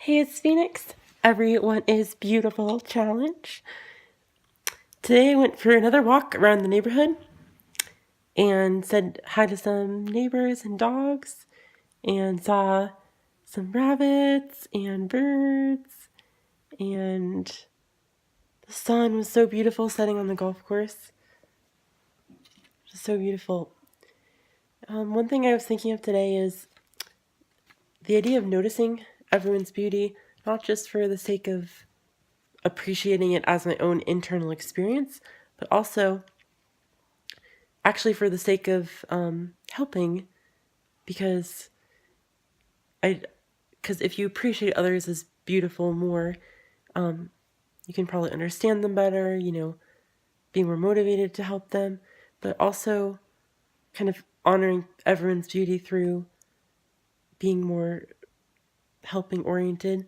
Hey, it's Phoenix. Everyone is beautiful challenge. Today I went for another walk around the neighborhood and said hi to some neighbors and dogs and saw some rabbits and birds, and the sun was so beautiful setting on the golf course. Just so beautiful. One thing I was thinking of today is the idea of noticing everyone's beauty, not just for the sake of appreciating it as my own internal experience, but also actually for the sake of helping, because if you appreciate others as beautiful more, you can probably understand them better, be more motivated to help them, but also kind of honoring everyone's beauty through being more helping oriented.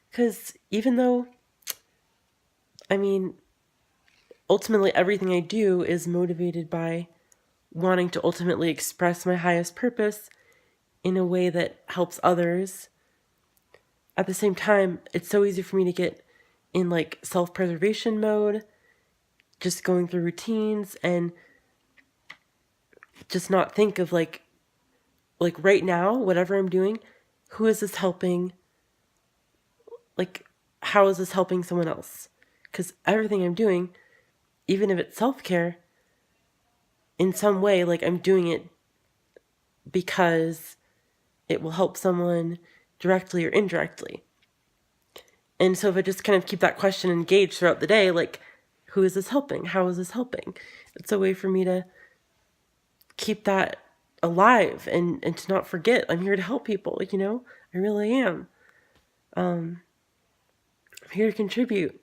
Because even though, ultimately everything I do is motivated by wanting to ultimately express my highest purpose in a way that helps others, at the same time, it's so easy for me to get in like self-preservation mode, just going through routines and just not think of like right now, whatever I'm doing, who is this helping? Like, how is this helping someone else? Because everything I'm doing, even if it's self-care, in some way, like I'm doing it because it will help someone directly or indirectly. And so if I just kind of keep that question engaged throughout the day, like, who is this helping? How is this helping? It's a way for me to keep that alive and to not forget I'm here to help people, I really am. I'm here to contribute.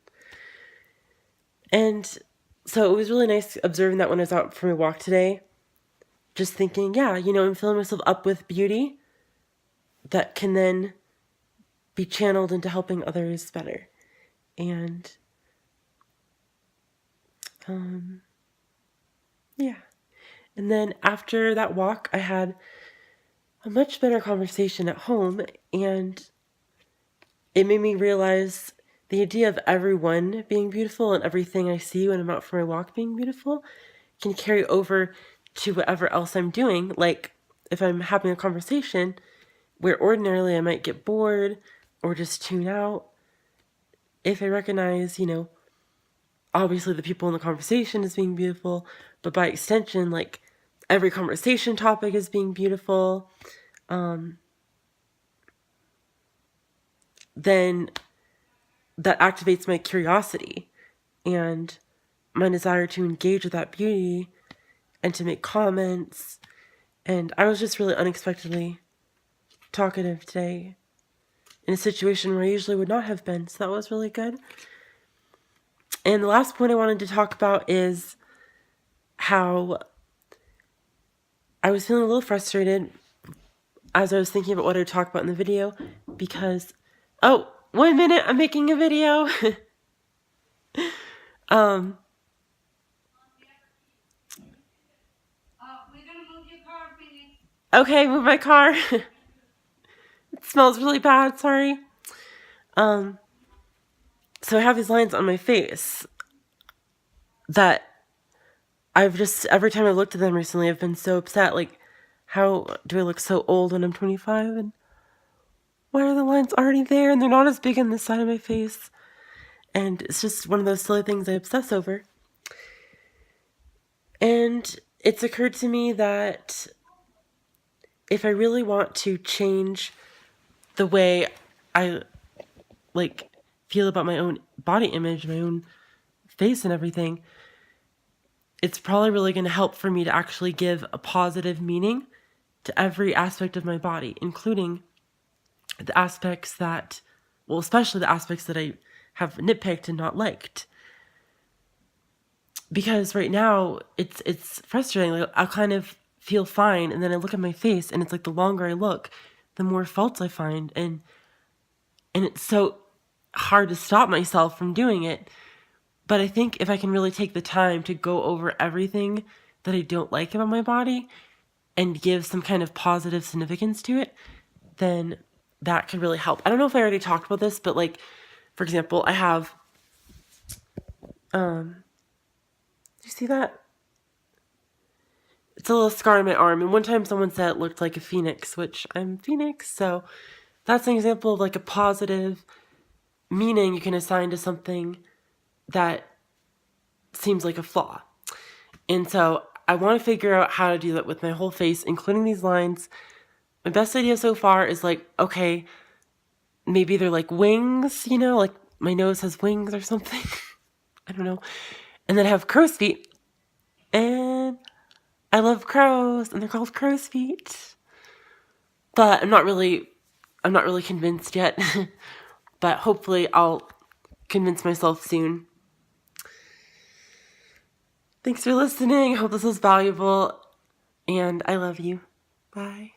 And so it was really nice observing that when I was out for my walk today, just thinking, yeah, I'm filling myself up with beauty that can then be channeled into helping others better. And yeah. And then after that walk, I had a much better conversation at home, and it made me realize the idea of everyone being beautiful and everything I see when I'm out for my walk being beautiful can carry over to whatever else I'm doing. Like if I'm having a conversation where ordinarily I might get bored or just tune out, if I recognize, obviously the people in the conversation as being beautiful, but by extension, like every conversation topic is being beautiful, then that activates my curiosity and my desire to engage with that beauty and to make comments. And I was just really unexpectedly talkative today in a situation where I usually would not have been. So that was really good. And the last point I wanted to talk about is how I was feeling a little frustrated as I was thinking about what I would talk about in the video, because, oh, 1 minute, I'm making a video. Okay, move my car. It smells really bad, sorry. So I have these lines on my face that I've just, every time I've looked at them recently, I've been so upset. Like, how do I look so old when I'm 25? And why are the lines already there? And they're not as big on this side of my face. And it's just one of those silly things I obsess over. And it's occurred to me that if I really want to change the way I feel about my own body image, my own face and everything, it's probably really going to help for me to actually give a positive meaning to every aspect of my body, including the aspects that, well, especially the aspects that I have nitpicked and not liked. Because right now it's frustrating. Like, I'll kind of feel fine, and then I look at my face, and it's like the longer I look, the more faults I find, and it's so hard to stop myself from doing it. But I think if I can really take the time to go over everything that I don't like about my body and give some kind of positive significance to it, then that could really help. I don't know if I already talked about this, but like, for example, I have, do you see that? It's a little scar on my arm, and one time someone said it looked like a phoenix, which I'm Phoenix, so that's an example of like a positive meaning you can assign to something that seems like a flaw. And so I want to figure out how to do that with my whole face, including these lines. My best idea so far is like, okay, maybe they're like wings, you know, like my nose has wings or something. I don't know. And then I have crow's feet. And I love crows, and they're called crow's feet. But I'm not really convinced yet. But hopefully I'll convince myself soon. Thanks for listening. I hope this was valuable, and I love you. Bye.